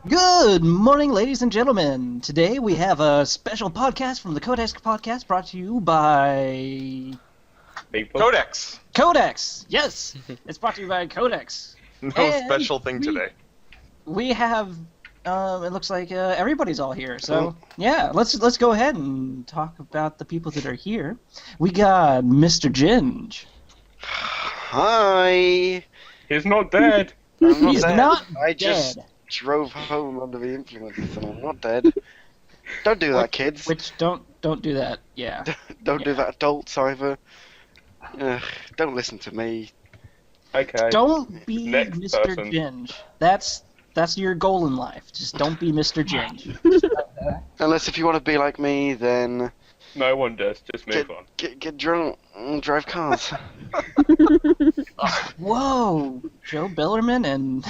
Good morning, ladies and gentlemen. Today we have a special podcast from the Codex Podcast brought to you by... Codex! Codex! Yes! It's brought to you by Codex. No And special thing today. We have... it looks like everybody's all here, so yeah, let's go ahead and talk about the people that are here. We got Mr. Ginge. Hi. He's not dead. I'm not He's dead. not I dead. just drove home under the influence, and I'm not dead. Don't do that, kids. Which don't do that. Yeah. Don't do that, adults either. Ugh, don't listen to me. Okay. Don't be Next Mr. person. Ginge. That's your goal in life. Just don't be Mr. Ginge. Unless if you want to be like me, then No one does. Just move on. get drunk and drive cars. Whoa, Joe Billerman and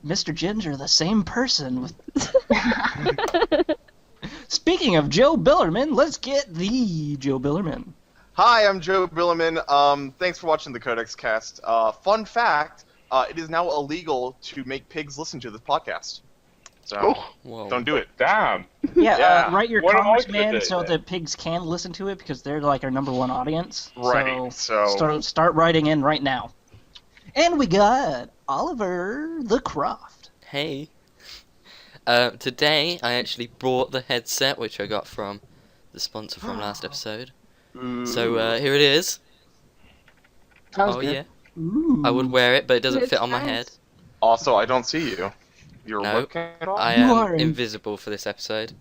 Mr. Ginge are the same person. Speaking of Joe Billerman, let's get the Joe Billerman. Hi, I'm Joe Billerman. Thanks for watching the Codex Cast. Fun fact, it is now illegal to make pigs listen to this podcast. So, Oh, don't do it. Damn. Yeah, Yeah. write your What am I comments, gonna man, do so then? that pigs can listen to it because they're like our #1 audience. Right, so- start writing in right now. And we got Oliver the Croft. Hey. Today I actually bought the headset which I got from the sponsor from last episode. So here it is. Sounds Oh good. yeah. Ooh. I would wear it, but it doesn't It's fit on my nice. head. Also, I don't see you. You're No, looking at all? I You am are in- invisible for this episode.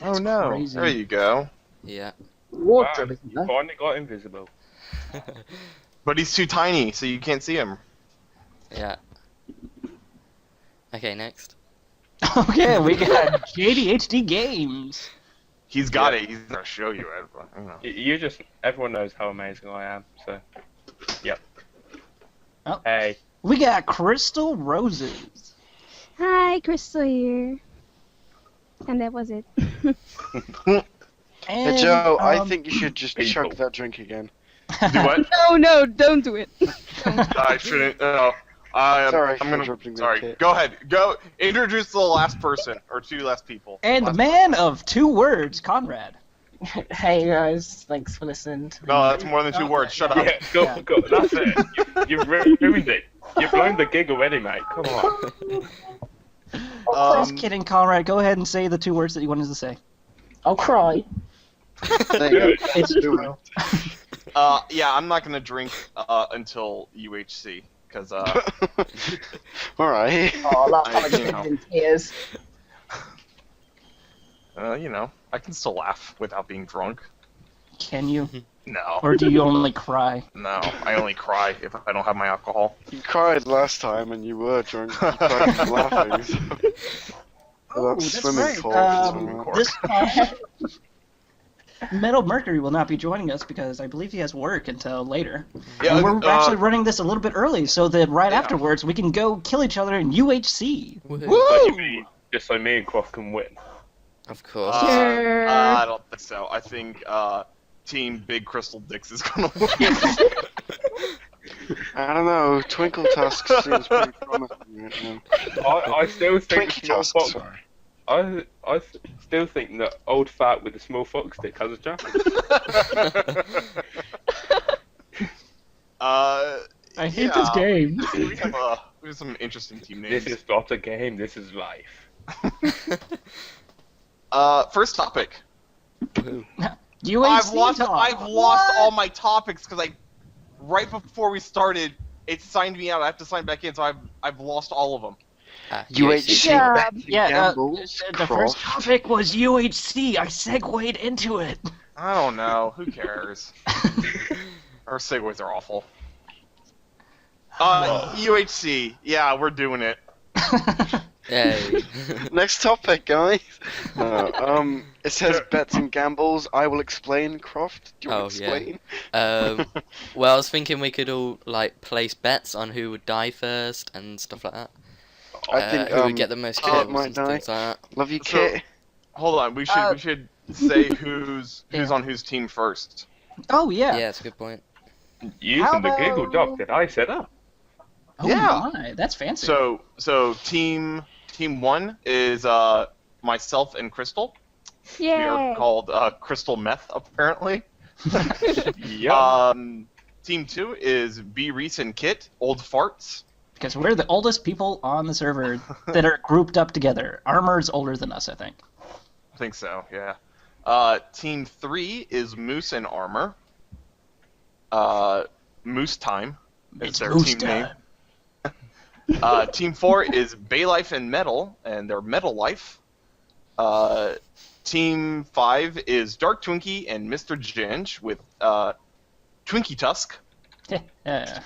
Oh no, crazy. there you go. Yeah. Wardrobe, Wow, isn't you there? finally got invisible. But he's too tiny, so you can't see him. Yeah. Okay, next. Okay, we got JDHD Games. He's got it, he's gonna show you it. But, I don't know. You just... Everyone knows how amazing I am, so... Yep. Oh. Hey. We got Crystal Roses. Hi, Crystal here. And that was it. And, Hey Joe, I think you should just people. chug that drink again. Do what? No, don't do it. I shouldn't. Sorry I'm for gonna. interrupting that, Sorry. Kit. Go ahead. Go. Introduce the last person or two last people. And the Last- man of 2 words, Conrad. Hey guys, thanks for listening. To No, that's more than 2 words. Shut up. Yeah, go, Yeah. go. That's it. You've ruined it. You've blown the gig already, mate. Come on. Just kidding, Conrad. Go ahead and say the 2 words that you wanted to say. I'll cry. There you go. It's Do true. Yeah, I'm not gonna drink until UHC because Alright. Oh, that I- I just you know. in tears. you know, I can still laugh without being drunk. Can you? No, Or do you only cry? no, I only cry if I don't have my alcohol. You cried last time and you were drunk. You cried from laughing. So. Oh, That that's swimming right. pool. Cork. This time, Metal Mercury will not be joining us because I believe he has work until later. Yeah, And we're actually running this a little bit early so that right Yeah. afterwards we can go kill each other in UHC. Woohoo. But you mean, just so me and Croft can win. Of course. Sure. I don't think so. I think Team Big Crystal Dicks is gonna win. I don't know. Twinkle Tusk seems pretty promising right now. I still think Twinkie the small Tusk, fox. sorry. I still think that old fat with the small fox stick has a chance. I hate this game. We have some interesting team names. This is not a game. This is life. First topic. Woohoo. UHC talk. I've lost all my topics because right before we started, it signed me out. I have to sign back in, so I've lost all of them. UHC job. bets and Yeah, gambles. the first Croft. topic was UHC. I segued into it. I don't know. Who cares? Our segues are awful. UHC. Yeah, we're doing it. Yay. Next topic, guys. It says bets and gambles. I will explain. Croft, do you want to Oh, yeah. explain? Well, I was thinking we could all like place bets on who would die first and stuff like that. I think who would get the most Kit kills might and die. things like that. Love you, So- Kit. Hold on. We should say who's on whose team first. Oh yeah. Yeah, that's a good point. Using the How Google about- Doc that I set up. Oh Yeah. my, that's fancy. So team Team 1 is myself and Crystal. We are Yay! called Crystal Meth, apparently. Yep. Team 2 is B. Reese and Kit, old farts. Because we're the oldest people on the server that are grouped up together. Armor's older than us, I think. I think so, yeah. Team 3 is Moose and Armor. Moose Time is It's their Moose team time. name. Team 4 is Baylife and Metal, and they're Metal Life. Team 5 is Dark Twinkie and Mr. Ginge with Twinkie Tusk. Yeah.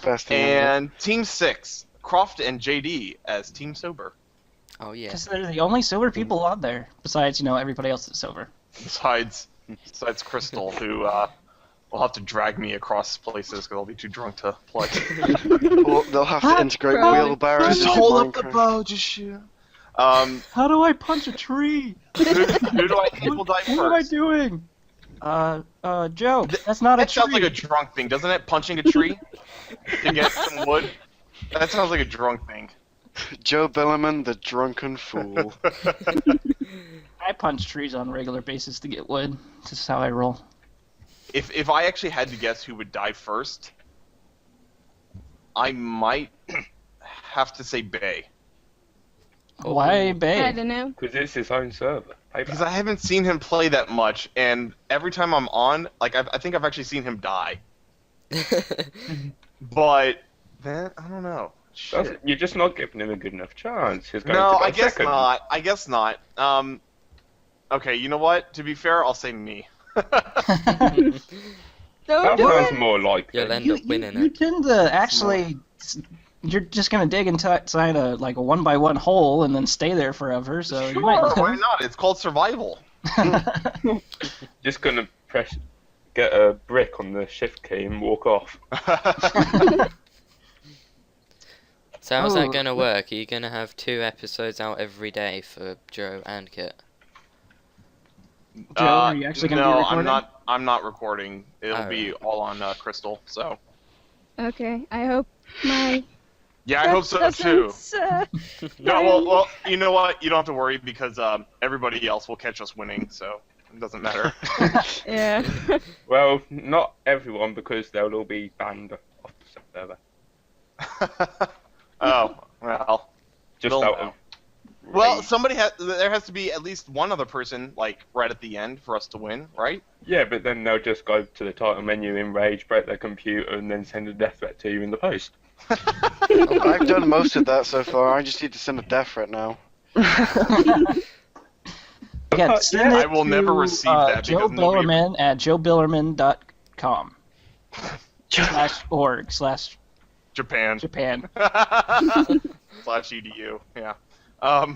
Best thing ever. And Team 6, Croft and JD as Team Sober. Oh yeah. Because they're the only sober people on there. Besides, everybody else is sober. Besides Crystal, who will have to drag me across places because I'll be too drunk to play. Well, they'll have to integrate wheelbarrows. Just into hold up the Minecraft. bow, just shoot. How do I punch a tree? Who do I think will die What am I first? doing? Joe, that's not a That tree. sounds like a drunk thing, doesn't it? Punching a tree to get some wood. That sounds like a drunk thing. Joe Billerman, the drunken fool. I punch trees on a regular basis to get wood. That's just how I roll. If I actually had to guess who would die first, I might have to say Bay. Why, I babe? don't know. Because it's his own server. Because I haven't seen him play that much, and every time I'm on, like, I think I've actually seen him die. But, then, I don't know. Shit. You're just not giving him a good enough chance. He's going No, to go I guess second. not. I guess not. Okay, you know what? To be fair, I'll say me. That Don't do sounds it! more likely. You'll end up winning you it. tend to actually... You're just gonna dig inside a 1x1 hole and then stay there forever, so you might Sure, why live. not? It's called survival. Just going to get a brick on the shift key and walk off. So how's that Oh. gonna work? Are you gonna have 2 episodes out every day for Joe and Kit? Joe, are you actually gonna be no, recording? I'm not recording. It'll Oh. be all on Crystal. So Okay, I hope my yeah, I hope so too. doesn't, No, well, you know what? You don't have to worry because everybody else will catch us winning, so it doesn't matter. yeah. Well, not everyone, because they'll all be banned off the server. Oh well. Just They'll out know. of Well, rage. there has to be at least one other person, like, right at the end for us to win, right? Yeah, but then they'll just go to the title menu in rage, break their computer, and then send a death threat to you in the post. I've done most of that so far. I just need to send a death threat now. Yeah, send it I will never to, receive that Joe because nobody- Billerman at joebillerman.com /org Japan. /Japan. /edu. Yeah. I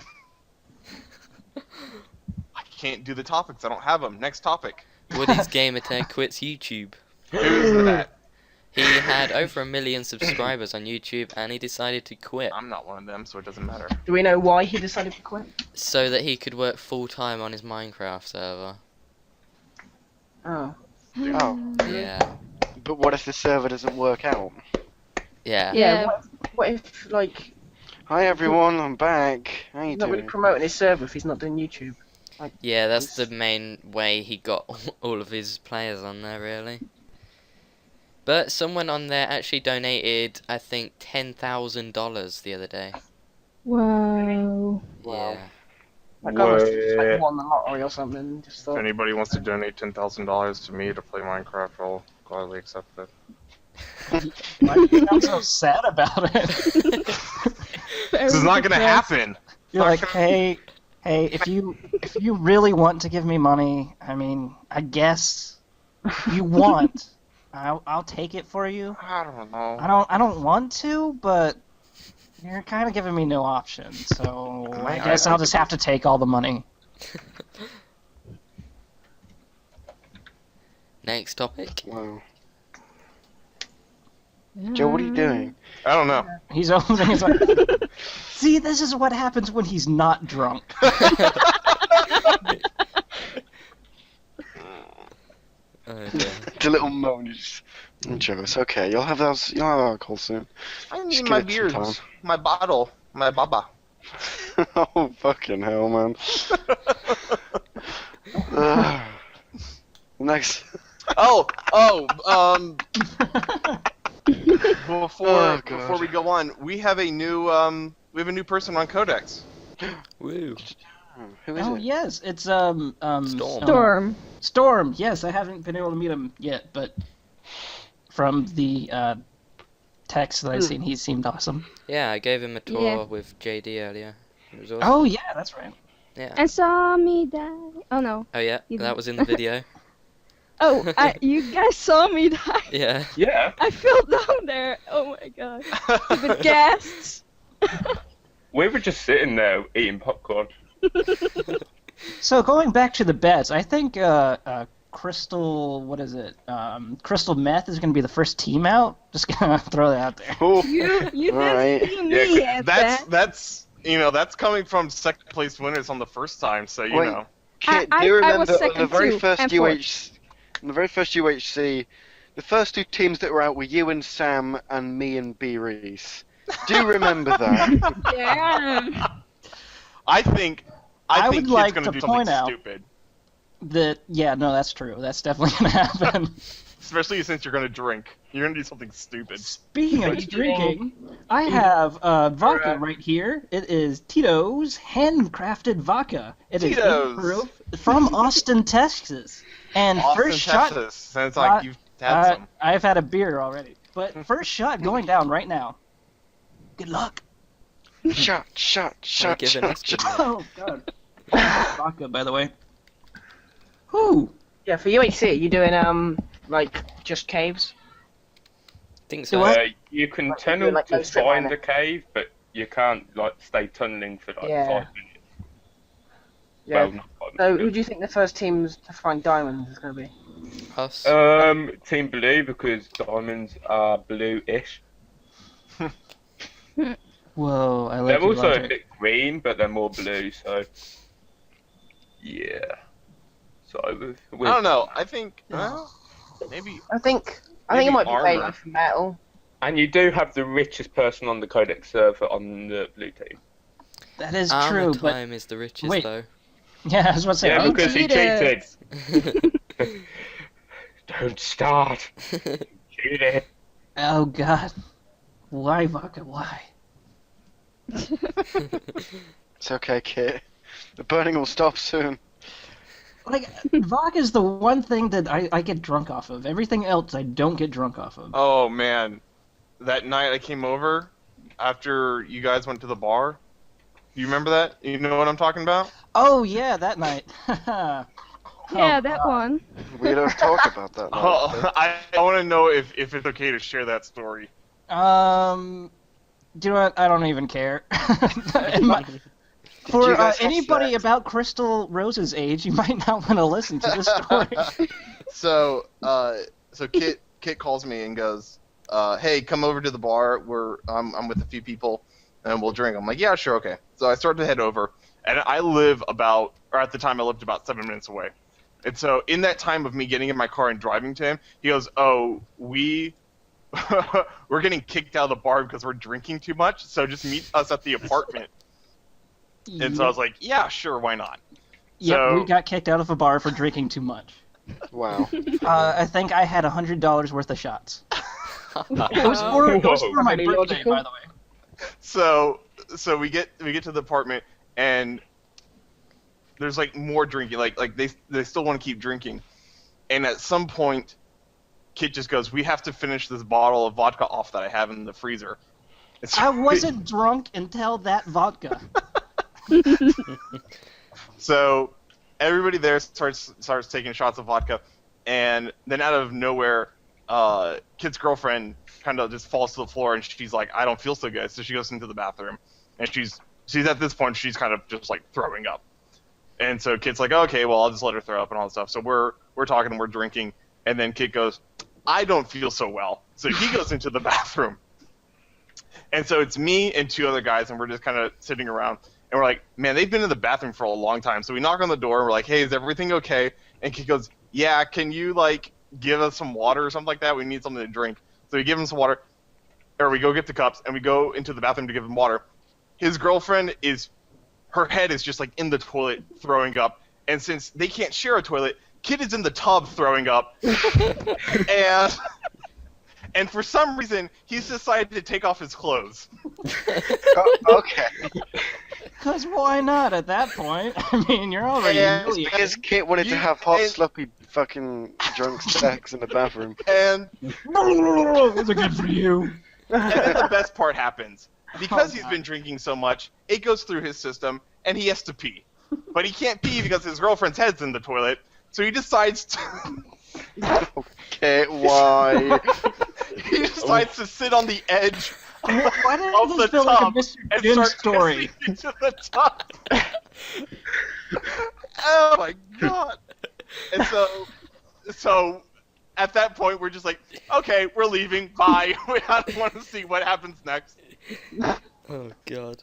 can't do the topics. I don't have them. Next topic. Woody's Gamertag quits YouTube. Who is that? He had over 1 million subscribers on YouTube and he decided to quit I'm not one of them, so it doesn't matter. Do we know why he decided to quit? so that he could work full time on his Minecraft server. Oh. Oh, Yeah. but what if the server doesn't work out? Yeah. Yeah. What if, like, Hi everyone, I'm back. How you he's not really doing? promoting his server if he's not doing YouTube? Yeah, that's the main way he got all of his players on there, really. But someone on there actually donated, I think, $10,000 the other day. Whoa. Yeah. That guy must have just, Wait. like, won the lottery or something. Just If thought, anybody wants to donate $10,000 to me to play Minecraft, I'll gladly accept it. Why do you sound so sad about it? This is not gonna happen. You're like, hey, if you really want to give me money, I mean, I guess you want. I'll take it for you. I don't know. I don't want to, but you're kind of giving me no option. So I guess I'll just have to take all the money. Next topic. Wow. Joe, what are you doing? I don't know. He's opening his mouth. See, this is what happens when he's not drunk. Oh, dear. The little moan is. Joe, it's okay. You'll have those. You'll have alcohol soon. I Just need give my it some beers, time. my bottle, my baba. Oh, fucking hell, man. Next. Before God. we go on, we have a new person on Codex. Woo. Who is Oh it? yes, it's Storm. Storm. Yes, I haven't been able to meet him yet, but from the text that I've seen, he seemed awesome. Yeah, I gave him a tour Yeah. with JD earlier. It was awesome. Oh yeah, that's right. Yeah. And saw me die. Oh no. Oh yeah, You- that was in the video. Oh, you guys saw me die. Yeah. Yeah. I fell down there. Oh my god. The gas. We were just sitting there eating popcorn. So going back to the bets, I think Crystal, what is it? Crystal METH is going to be the first team out. Just gonna throw that out there. Oh, You Alright. didn't see me at that. That's that's coming from second place winners on the first time, so you Wait. know. Kit, I do you was remember on second the very too, first and fourth. on the very first UHC, the first two teams that were out were you and Sam and me and B Reese. Do you remember that? Yeah. I think I Kit's would like gonna to do point something out- stupid. No, that's true. That's definitely going to happen. Especially since you're gonna drink. You're gonna do something stupid. Speaking of drinking, I have vodka right here. It is Tito's handcrafted vodka. It is Tito's. proof from Austin, Texas. And Austin, first shot, Texas. Sounds like you've had some. I've had a beer already. But first shot going down right now. Good luck. Shot. Giving us good luck. Oh god. Vodka, by the way. Whew. Yeah, for UHC, you doing like just caves? Think Do so. what? You can Like, tunnel like to no strip find miner. the cave, but you can't stay tunneling for Yeah. 5 minutes. Yeah. Well, not 5 So minutes. who do you think the first teams to find diamonds is going to be? Us. Team Blue, because diamonds are blue-ish. Whoa, I like They're your also a logic. bit green, but they're more blue, so yeah. So with I don't know. I think maybe I think it Maybe might be armor. Bailey for metal. And you do have the richest person on the Codex server on the blue team. That is Armor true, but time is the richest Wait. though. yeah, I was about to say, Yeah, I because he cheated. cheated. Don't start. Cheated. oh god. Why vodka? Why? It's okay, Kit. The burning will stop soon. Like, vodka is the one thing that I get drunk off of. Everything else I don't get drunk off of. Oh man, that night I came over after you guys went to the bar. You remember that? You know what I'm talking about? Oh yeah, that night. Yeah, that one. We don't talk about that. now. Oh, I want to know if it's okay to share that story. Do you know what? I don't even care. you For guys have anybody sex? about Crystal Rose's age, you might not want to listen to this story. So Kit calls me and goes, "Hey, come over to the bar. I'm with a few people, and we'll drink." I'm like, "Yeah, sure, okay." So I start to head over, and I live at the time I lived about 7 minutes away. And so in that time of me getting in my car and driving to him, he goes, "Oh, we're getting kicked out of the bar because we're drinking too much. So just meet us at the apartment." And so I was like, "Yeah, sure, why not?" Yep, so- we got kicked out of a bar for drinking too much. Wow. I think I had $100 worth of shots. It was for my Pretty birthday, logical. by the way. So we get to the apartment and there's like more drinking. Like they still want to keep drinking. And at some point, Kit just goes, "We have to finish this bottle of vodka off that I have in the freezer." And so- I wasn't drunk until that vodka. So everybody there starts taking shots of vodka, and then out of nowhere, Kit's girlfriend kind of just falls to the floor, and she's like, "I don't feel so good." So she goes into the bathroom, and she's at this point she's kind of just like throwing up, and so Kit's like, "Okay, well I'll just let her throw up and all that stuff." So we're talking and we're drinking, and then Kit goes, "I don't feel so well," so he goes into the bathroom, and so it's me and two other guys, and we're just kind of sitting around. And we're like, "Man, they've been in the bathroom for a long time." So we knock on the door, and we're like, "Hey, is everything okay?" And Kit goes, "Yeah, can you, like, give us some water or something like that? We need something to drink." So we give him some water, or we go get the cups, and we go into the bathroom to give him water. His girlfriend is her head is just like in the toilet throwing up, and since they can't share a toilet, Kit is in the tub throwing up, and for some reason he's decided to take off his clothes. Okay. Because why not at that point? I mean, you're already It's humiliated. because Kit wanted to have hot, sloppy, fucking drunk sex in the bathroom. And Those are good for you. and then the best part happens. Because he's been drinking so much, it goes through his system, and he has to pee. But he can't pee because his girlfriend's head's in the toilet, so he decides to... Okay, why? he decides to sit on the edge Why did of the this feel like a tub Mr. and Jim start story? pissing into the tub. Oh my god! And so at that point we're just like, okay, we're leaving. Bye. I don't want to see what happens next. Oh god.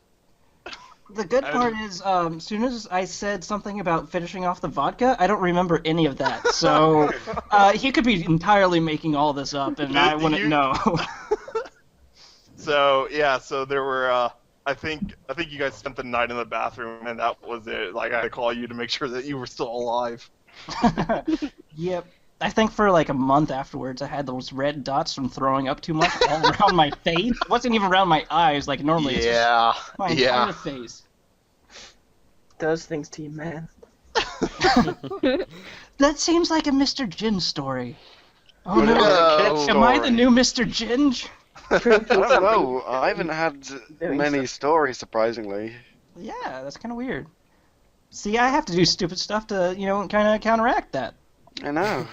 The good part is, as soon as I said something about finishing off the vodka, I don't remember any of that. So he could be entirely making all this up, and I wouldn't know. So yeah, so there were. I think you guys spent the night in the bathroom, and that was it. Like I had to call you to make sure that you were still alive. Yep. I think for like a month afterwards, I had those red dots from throwing up too much all around my face. It wasn't even around my eyes like normally. It's just my entire face. Does things to you, man. That seems like a Mr. Ginge story. Oh Well, no! no. Am I the new Mr. Ginge? I don't know. I haven't had Very many stories, surprisingly. Yeah, that's kind of weird. See, I have to do stupid stuff to, kind of counteract that. I know.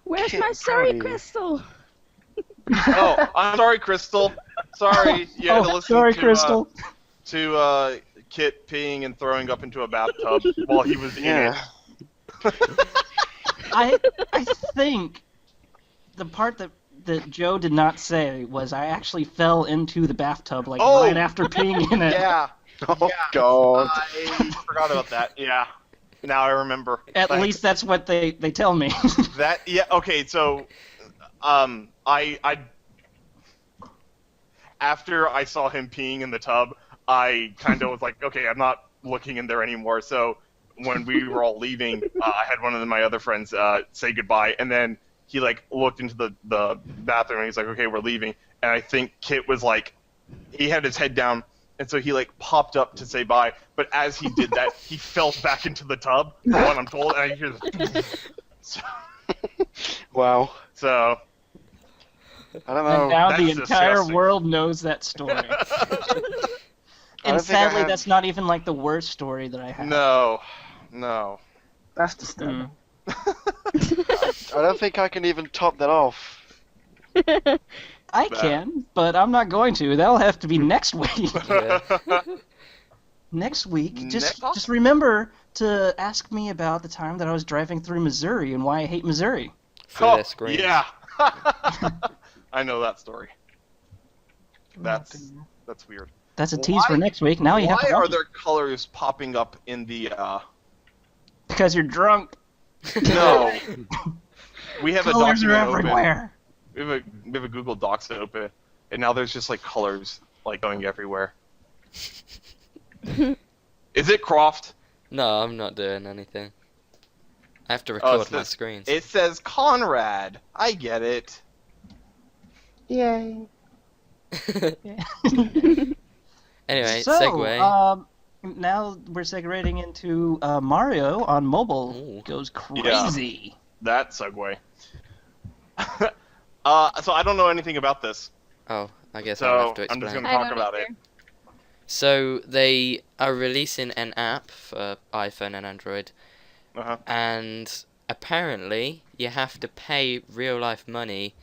Where's Kit, my sorry Brody. crystal? Oh, I'm sorry, Crystal. Sorry, you had to listen sorry, to, Crystal. to Kit peeing and throwing up into a bathtub while he was in it. I think the part that Joe did not say was I actually fell into the bathtub right after peeing in it. Yeah, Oh, God. I forgot about that. Yeah, now I remember. At Thanks. least that's what they tell me. Okay, so I after I saw him peeing in the tub, I kind of was like, okay, I'm not looking in there anymore. So when we were all leaving, I had one of my other friends say goodbye, and then he looked into the bathroom and he's like, okay, we're leaving. And I think Kit was he had his head down, and so he popped up to say bye. But as he did that, he fell back into the tub, from what I'm told, and I hear this. Wow. So I don't And know. now That's the entire disgusting. world knows that story. I And don't think I sadly, had- that's not even the worst story that I have. no. That's disturbing. I don't think I can even top that off. I can, but I'm not going to. That'll have to be next week. Yeah. Next week, Next- just remember to ask me about the time that I was driving through Missouri and why I hate Missouri. Through their screens. Yeah. I know that story. That's weird. That's a tease for next week. Now you have Why to are watch it. there colors popping up in the Because you're drunk. No. We have a Colors are document open. everywhere. We have a Google Docs open, and now there's just colors going everywhere. Is it Croft? No, I'm not doing anything. I have to Oh, record it my says- screens. It says Conrad. I get it. Yay. Anyway, So, segue. now we're segueing into Mario on mobile. Ooh. Goes crazy. That segue. So I don't know anything about this, Oh, I guess I'll so have to I'm just explain. gonna talk about it. So they are releasing an app for iPhone and Android, Uh-huh. and apparently you have to pay real life money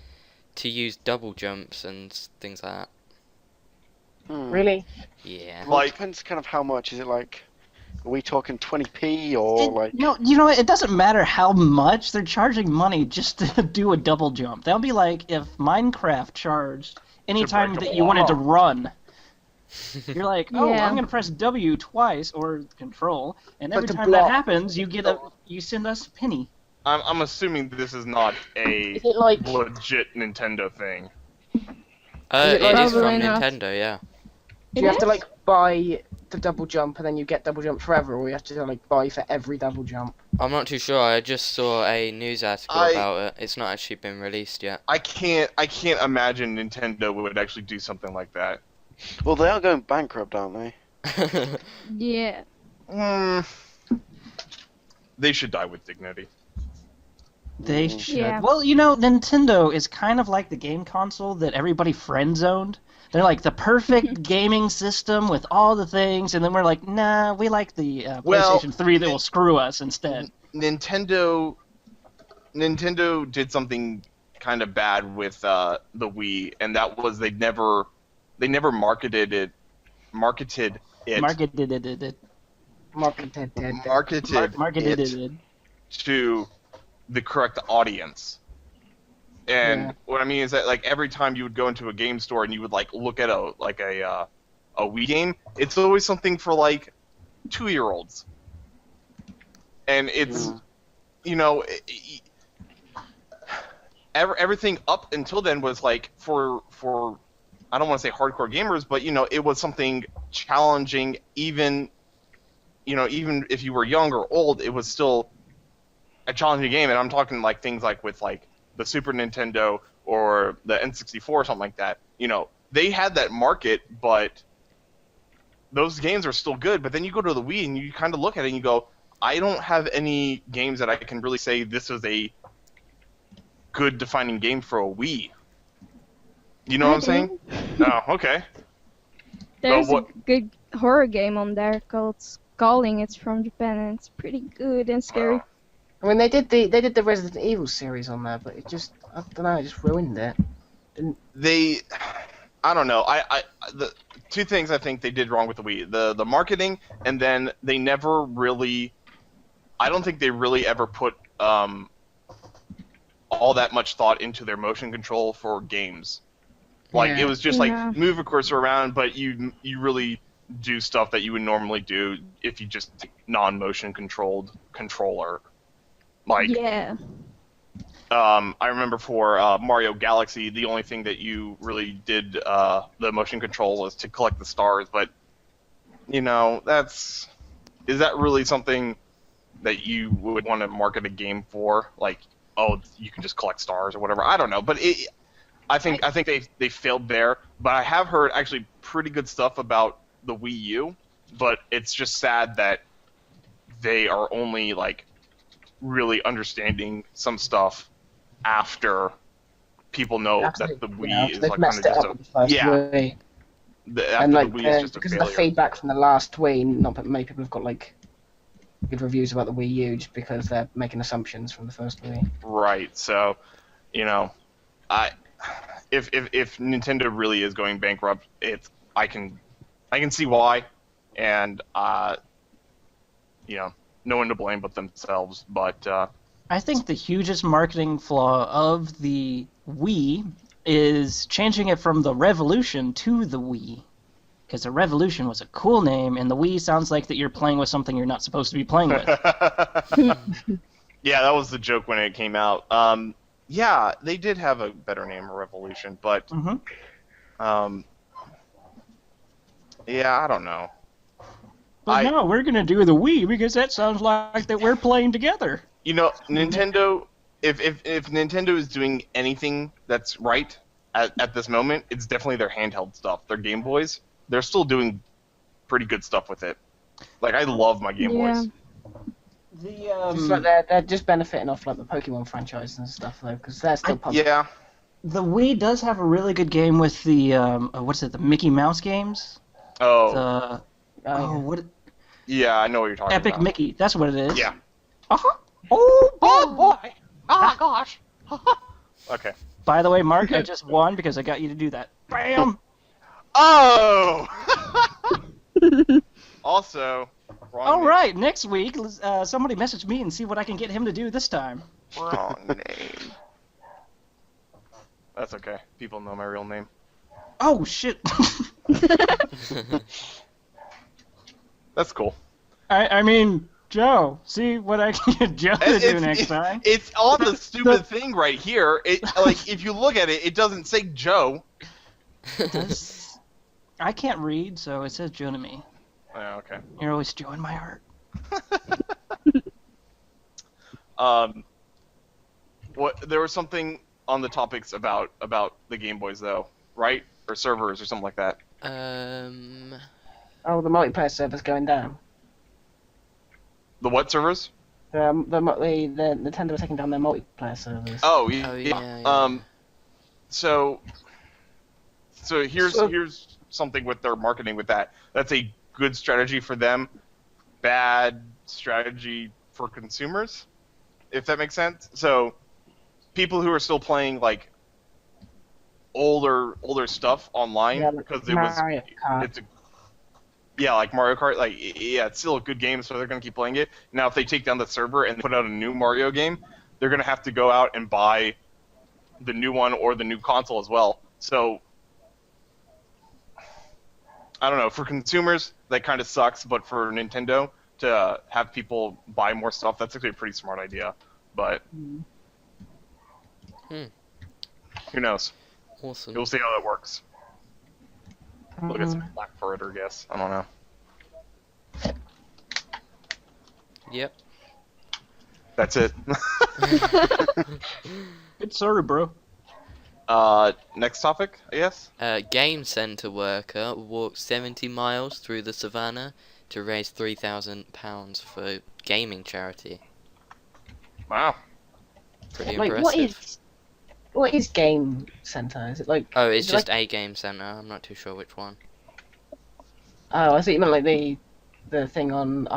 to use double jumps and things like that. Really? Yeah. Well, it Like- depends kind of how much. Is it are we talking 20p or No, you know what? It doesn't matter how much they're charging money just to do a double jump. That would be like if Minecraft charged anytime break a that you wanted to wall. run. You're like, oh, Yeah. I'm gonna press W twice or Control, and But every to time that block- happens, you send us a penny. I'm assuming this is not a Is it like legit Nintendo thing. Is it It is from Probably not. Nintendo, yeah. do you have to buy the double jump and then you get double jump forever, or you have to like buy for every double jump? I'm not too sure. I just saw a news article about it. It's not actually been released yet. I can't imagine Nintendo would actually do something like that. Well, they are going bankrupt, aren't they? Yeah. They should die with dignity. They should. Yeah. Well, Nintendo is kind of like the game console that everybody friend-zoned. They're like the perfect gaming system with all the things, and then we're like, nah, we like the PlayStation 3 that will screw us instead. Nintendo did something kind of bad with the Wii, and that was they never marketed it Marketed to the correct audience. And what I mean is that like every time you would go into a game store and you would like look at a Wii game, it's always something for like 2-year-olds. And it's everything up until then was like for I don't want to say hardcore gamers, but it was something challenging. Even if you were young or old, it was still a challenging game. And I'm talking like things like with like the Super Nintendo or the N64 or something like that. They had that market, but those games are still good. But then you go to the Wii and you kind of look at it and you go, I don't have any games that I can really say this is a good defining game for a Wii. You know what I'm saying? Oh, okay. There's a good horror game on there called Calling. It's from Japan and it's pretty good and scary. I mean, they did the Resident Evil series on there, but it just, I don't know, it just ruined it. I don't know. The two things I think they did wrong with the Wii: the marketing, and then they never really. I don't think they really ever put all that much thought into their motion control for games. Like it was just like move a cursor around, but you really do stuff that you would normally do if you just non-motion controlled controller. Like I remember for Mario Galaxy, the only thing that you really did the motion control was to collect the stars. But is that really something that you would want to market a game for? Like, oh, you can just collect stars or whatever. I don't know, but I think they failed there. But I have heard actually pretty good stuff about the Wii U. But it's just sad that they are only like really understanding some stuff after people know that the Wii is like kind of just Wii. And like because of the feedback from the last Wii, not that many people have got like good reviews about the Wii U just because they're making assumptions from the first Wii. Right. So, if Nintendo really is going bankrupt, I can see why, and no one to blame but themselves. But I think the hugest marketing flaw of the Wii is changing it from the Revolution to the Wii. Because the Revolution was a cool name, and the Wii sounds like that you're playing with something you're not supposed to be playing with. Yeah, that was the joke when it came out. Yeah, they did have a better name, Revolution, but yeah, I don't know. But no, we're gonna do the Wii because that sounds like that we're playing together. Nintendo. If Nintendo is doing anything that's right at this moment, it's definitely their handheld stuff. Their Game Boys. They're still doing pretty good stuff with it. Like I love my Game Boys. It's like they're just benefiting off like the Pokemon franchise and stuff though, because they're still popular. Yeah. The Wii does have a really good game with the the Mickey Mouse games. Oh. What? Yeah, I know what you're talking Epic about. Mickey. That's what it is. Yeah. Oh boy. Oh gosh. Okay. By the way, Mark, I just won because I got you to do that. Bam. Oh. Also. All right. Next week, somebody message me and see what I can get him to do this time. Wrong name. That's okay. People know my real name. Oh shit. That's cool. I mean, Joe. See what I can get Joe to do next time. It's on the stupid thing right here. If you look at it, it doesn't say Joe. I can't read, so it says Joe to me. Yeah, okay. You're always stealing my heart. There was something on the topics about the Game Boys though, right? Or servers or something like that. Oh, the multiplayer server's going down. The what servers? The Nintendo are taking down their multiplayer servers. Oh yeah. So here's something with their marketing with that. That's a good strategy for them, bad strategy for consumers, if that makes sense. So people who are still playing like older stuff online because like like Mario Kart, like it's still a good game, so they're gonna keep playing it. Now if they take down the server and put out a new Mario game, they're gonna have to go out and buy the new one or the new console as well. So I don't know, for consumers that kind of sucks, but for Nintendo to have people buy more stuff, that's actually a pretty smart idea. But who knows? Awesome. We'll see how that works. We'll get some flack for it, I guess. I don't know. Yep. That's it. Good sorry, bro. Next topic, I guess? Game center worker walked 70 miles through the savannah to raise £3,000 for gaming charity. Wow. Pretty like, impressive. What is game center? Is it like? Oh, it's just like... a game center. I'm not too sure which one. Oh, I thought you meant like the thing on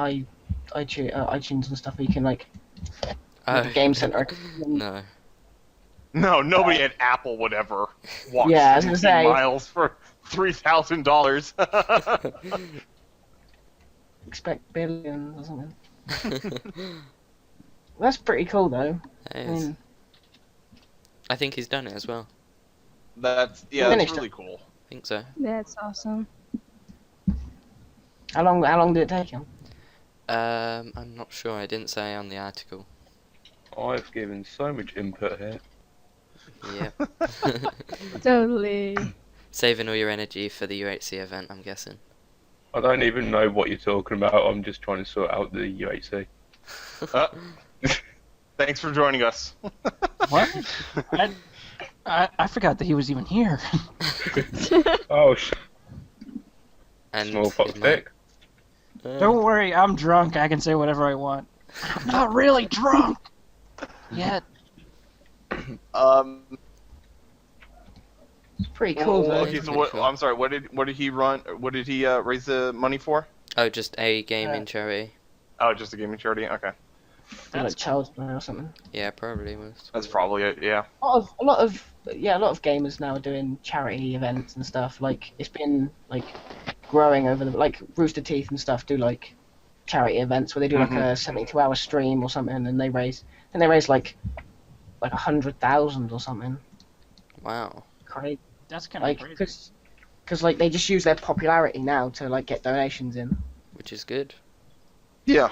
iTunes and stuff where you can like the game center. No. No, nobody at Apple would ever walk 70 miles for $3,000. Expect billions or something. That's pretty cool though. I think he's done it as well. That's really cool. I think so. That's awesome. How long did it take him? I'm not sure. I didn't say on the article. I've given so much input here. Yep. Totally. Saving all your energy for the UHC event, I'm guessing. I don't even know what you're talking about. I'm just trying to sort out the UHC. Thanks for joining us. What? I forgot that he was even here. Oh, And smallpox dick. Don't worry, I'm drunk. I can say whatever I want. I'm not really drunk yet. It's pretty cool though. Okay, so I'm sorry. What did he run? What did he raise the money for? Oh, just a gaming charity. Oh, just a gaming charity. Okay. Like Child's Play or something. Yeah, probably was. That's probably it. Yeah. A lot of gamers now are doing charity events and stuff. Like it's been like growing over the like Rooster Teeth and stuff do like charity events where they do like a 72-hour stream or something, and they raise like 100,000 or something. Wow. Crazy. That's kind of crazy. Because like they just use their popularity now to like get donations in. Which is good. Yeah.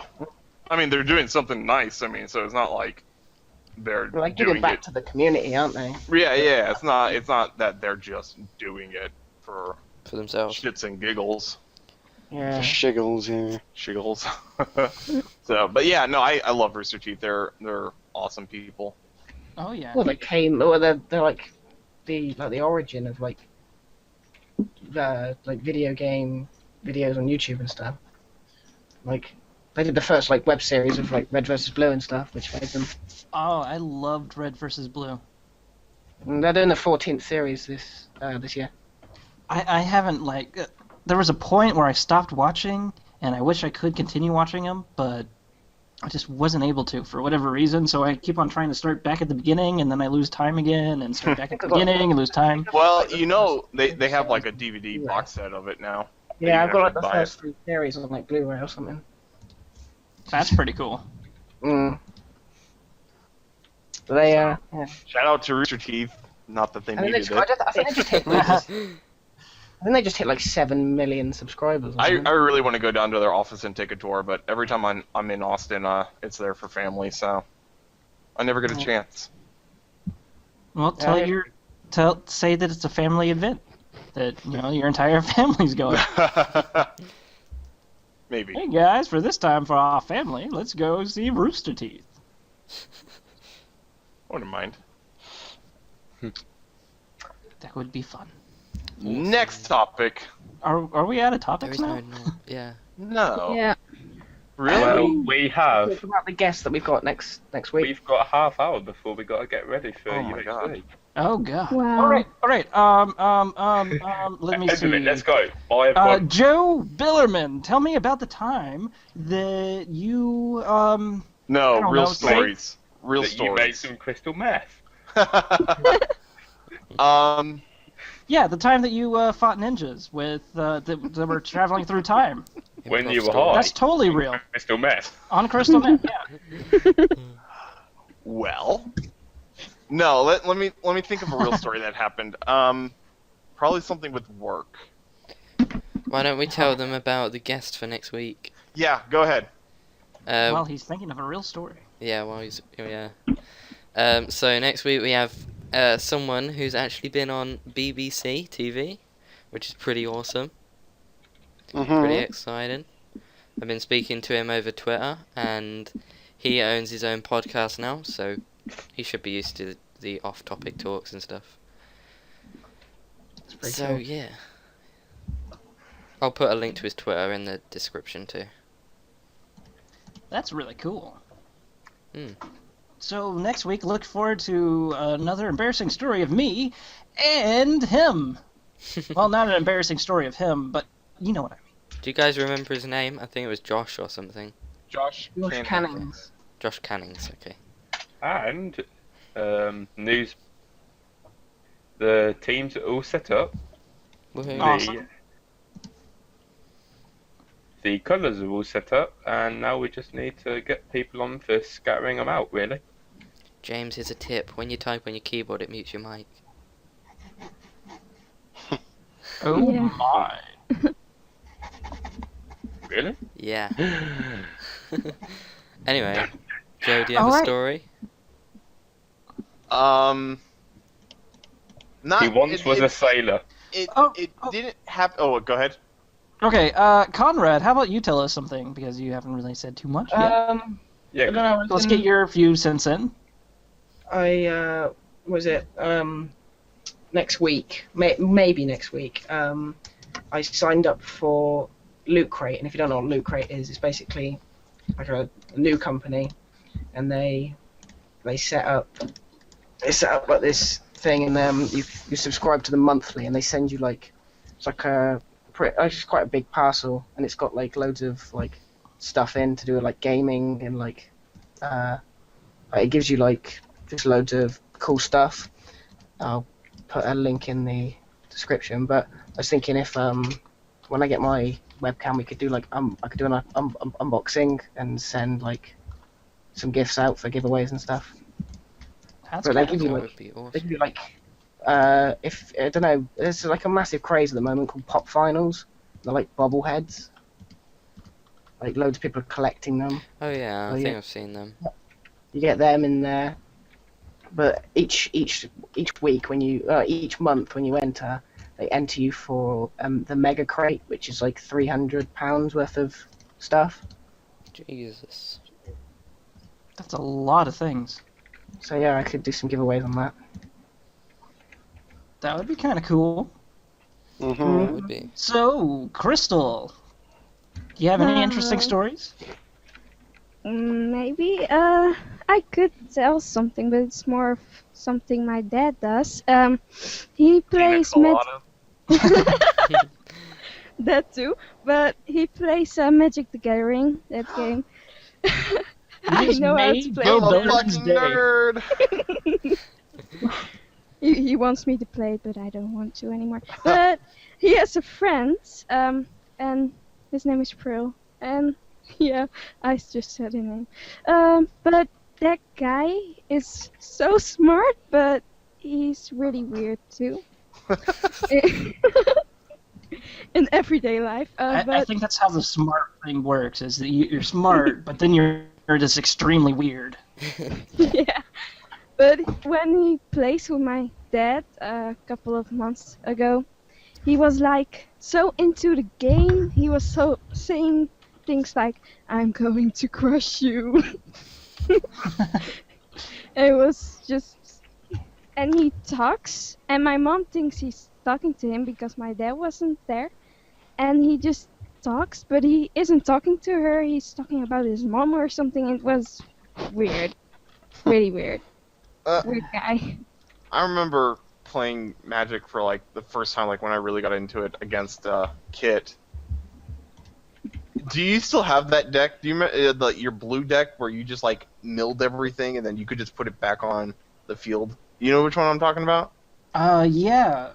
I mean, they're doing something nice. I mean, so it's not like they're like doing giving back to the community, aren't they? Yeah. It's not that they're just doing it for themselves. Shits and giggles. Yeah. Shiggles, yeah. Shiggles. So, but yeah, no, I love Rooster Teeth. They're awesome people. Oh yeah. Well, they're like the origin of like the video game videos on YouTube and stuff. Like they did the first like web series of like Red vs Blue and stuff, which made them. Oh, I loved Red vs Blue. And they're doing the 14th series this year. I haven't like. There was a point where I stopped watching, and I wish I could continue watching them, but I just wasn't able to for whatever reason. So I keep on trying to start back at the beginning, and then I lose time again, and start back at the beginning and lose time. Well, they have like a DVD box set of it now. Yeah, I've got like the first 3 series on like Blu-ray or something. That's pretty cool. They yeah. Shout out to Rooster Teeth. Not that they needed it. I think they just hit like 7 million subscribers. I really want to go down to their office and take a tour, but every time I'm in Austin, it's there for family, so I never get a chance. Well, say that it's a family event, that your entire family's going. Maybe. Hey guys, for this time for our family, let's go see Rooster Teeth. I wouldn't mind. That would be fun. Next topic. Are we out of There topics is now? no. Yeah. No. Yeah. Really? Well, we have. Talk about the guests that we've got next week. We've got a half hour before we got to get ready for Oh my UHC. God. Oh god. Wow. All right. Let me Wait a minute, see. let's go. I've got Joe Billerman, tell me about the time that you I No, don't real know, stories. Real that you made stories. some crystal meth. Yeah, the time that you fought ninjas with that were traveling through time. When Improv you were story. high. That's totally real. Crystal meth. On crystal meth. Yeah. Well, no. Let me think of a real story that happened. Probably something with work. Why don't we tell them about the guest for next week? Yeah, go ahead. Well, he's thinking of a real story. Yeah, well, yeah. So next week we have someone who's actually been on BBC TV, which is pretty awesome. Pretty exciting. I've been speaking to him over Twitter, and he owns his own podcast now, so he should be used to the off-topic talks and stuff. pretty So cool. yeah, I'll put a link to his Twitter in the description too. That's really cool. Hmm. So next week, look forward to another embarrassing story of me and him. Well, not an embarrassing story of him, but you know what I mean. Do you guys remember his name? I think it was Josh or something. Josh Josh Cannings. Josh Cannings, okay. And news. The teams are all set up. Woohoo. Awesome. The colours are all set up, and now we just need to get people on for scattering them out, really. James, here's a tip. When you type on your keyboard, it mutes your mic. Oh Yeah. my. Really? Yeah. Anyway, Joe, do you have a Alright. story? Not. He once was a sailor. It Oh, didn't happen. Oh, go ahead. Okay, Conrad, how about you tell us something, because you haven't really said too much yet. I Yeah. don't know. Let's get your few cents in. Next week, maybe next week. I signed up for Loot Crate, and if you don't know what Loot Crate is, it's basically like a new company, and they set up like this thing, and you subscribe to them monthly, and they send you like it's quite a big parcel, and it's got like loads of like stuff in to do with like gaming and like it gives you like just loads of cool stuff. I'll put a link in the description, but I was thinking if when I get my webcam, we could do like I could do an unboxing and send like some gifts out for giveaways and stuff. That's But they kinda give you That cool. would be They awesome. can do like if I don't know, there's like a massive craze at the moment called pop finals. They're like bobbleheads. Like loads of people are collecting them. Oh yeah, Oh, I think yeah. I've seen them. You get them in there, but each week when you each month when you enter, they enter you for the mega crate, which is like £300 worth of stuff. Jesus. That's a lot of things. So yeah, I could do some giveaways on that. That would be kind of cool. That Mm-hmm. would be. So, Crystal, do you have any interesting Uh, stories? Maybe. I could tell something, but it's more of something my dad does. He plays that too, but he plays Magic the Gathering. That game. I just know how to made play Bill it. Burns' Fucking day. nerd. He wants me to play it, but I don't want to anymore. But he has a friend, and his name is Prill. And yeah, I just said his name. But that guy is so smart, but he's really weird too. In everyday life. I But think that's how the smart thing works, is that you're smart, but then you're just extremely weird. yeah. But when he plays with my dad a couple of months ago, he was like so into the game. He was so saying things like, "I'm going to crush you." It was just, and he talks, and my mom thinks he's talking to him because my dad wasn't there, and he just talks, but he isn't talking to her. He's talking about his mom or something. It was weird, really weird. Weird guy. I remember playing Magic for like the first time, like when I really got into it against Kit. Do you still have that deck? Do you remember your blue deck where you just like milled everything and then you could just put it back on the field? You know which one I'm talking about? Yeah.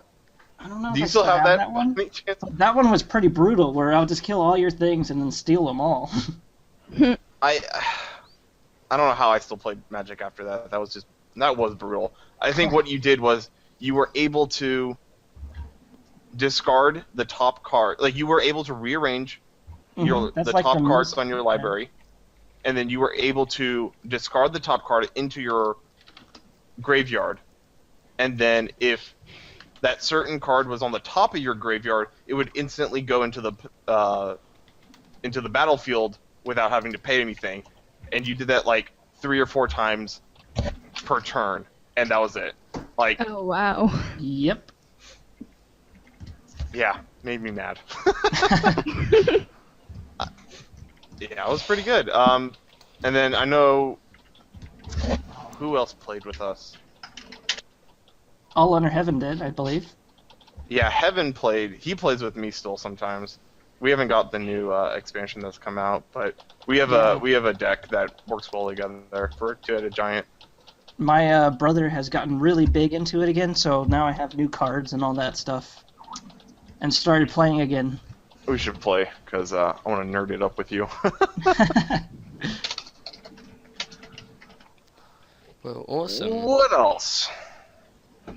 I don't know. Do if you I still have that one? by any chance? That one was pretty brutal, where I'll just kill all your things and then steal them all. I don't know how I still played Magic after that. That was brutal. I think what you did was you were able to discard the top card. Like you were able to rearrange That's the like top the cards most- on your library, and then you were able to discard the top card into your graveyard, and then if that certain card was on the top of your graveyard, it would instantly go into the battlefield without having to pay anything, and you did that like 3 or 4 times per turn, and that was it. Like, Oh wow. Yep. yeah, made me mad. Yeah, it was pretty good. And then I know who else played with us. All Under Heaven did, I believe. Yeah, Heaven played. He plays with me still sometimes. We haven't got the new expansion that's come out, but we have a deck that works well together for a 2-headed giant. My brother has gotten really big into it again, so now I have new cards and all that stuff. And started playing again. We should play because I want to nerd it up with you. Well, awesome. What else?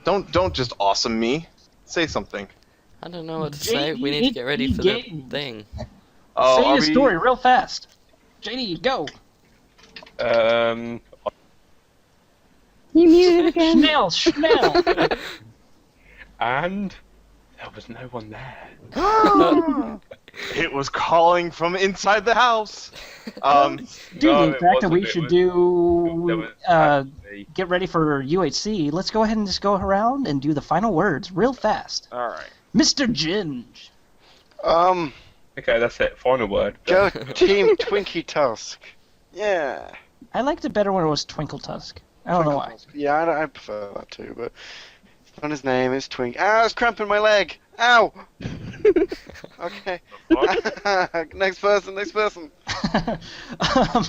Don't just awesome me. Say something. I don't know what to say. We need to get ready for the thing. Oh, Say your story real fast. JD, go. You muted again. Schnell. And there was no one there. It was calling from inside the house. Do No, the it fact that wasn't. we It should was- do There was get ready for UHC. Let's go ahead and just go around and do the final words real fast. All right. Mr. Ginge. Okay, that's it. Final word. Go Team Twinkie Tusk. Yeah. I liked it better when it was Twinkle Tusk. I don't know why. Yeah, I prefer that too, but it's not his name, it's Twink. Ow, it's cramping my leg! Ow! Okay. Next person.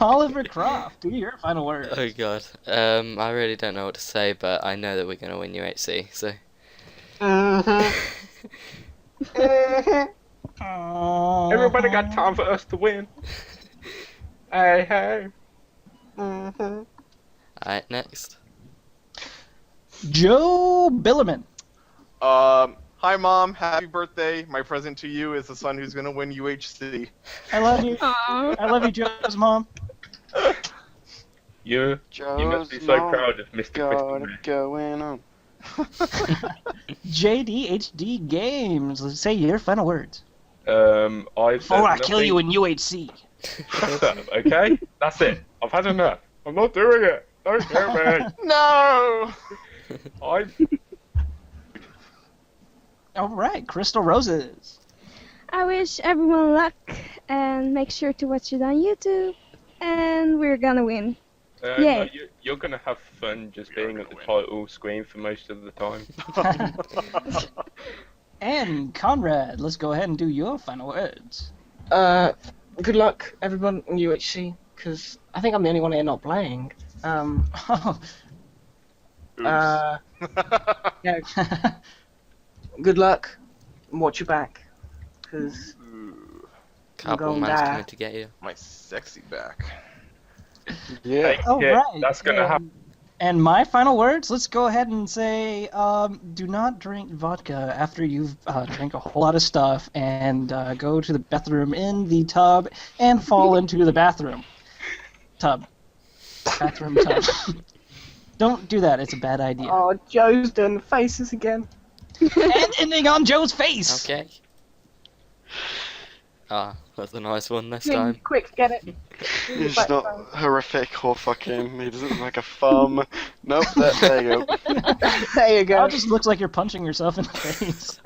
Oliver Croft, do your final words. Oh god. I really don't know what to say, but I know that we're gonna win UHC, so. Everybody got time for us to win. Hey, hey. Alright, next. Joe Billerman. Hi, Mom. Happy birthday. My present to you is the son who's going to win UHC. I love you. Aw. I love you, Joe's mom. You must be so proud of Mr. Got Crystal it Man. going on. JDHD Games. Let's say your final words. I've said Before I kill nothing. you in UHC. Shut up, okay? That's it. I've had enough. I'm not doing it. Don't kill me. No! I'm... All right, Crystal Roses. I wish everyone luck and make sure to watch it on YouTube. And we're gonna win. No, Yay. you're gonna have fun just being at the title screen for most of the time. And Conrad, let's go ahead and do your final words. Good luck, everyone in UHC, because I think I'm the only one here not playing. Yeah, good luck, and watch your back, because Couple going man's there. coming to get you. My sexy back. Yeah. Hey, All yeah, right. that's gonna happen. And my final words, let's go ahead and say, do not drink vodka after you've drank a whole lot of stuff and go to the bathroom in the tub and fall into the bathroom. Bathroom tub. Don't do that, it's a bad idea. Oh, Joe's doing the faces again. And ending on Joe's face! Okay. Ah, That's a nice one this Quick, time. quick, get it. He's not horrific or fucking. He doesn't look like a thumb. Nope. There you go. There you go. It just looks like you're punching yourself in the face.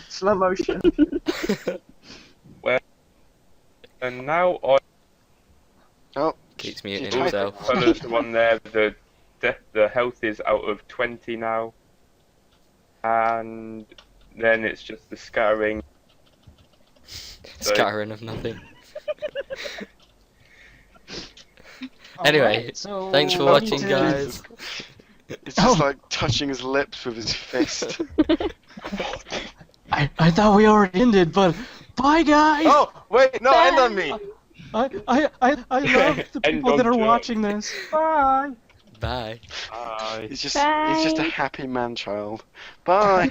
Slow motion. And now on Oh. Keeps muting You himself. colours, the one there, the health is out of 20 now. And then it's just the scattering. Scattering of nothing. Anyway, Alright, so thanks for we watching, need to- guys. It's just like touching his lips with his fist. I thought we already ended, but bye, guys. Oh, wait, no, end on me. I love the End people on that are Joe. watching this. Bye. Bye. Bye. He's just Bye. a happy man child. Bye.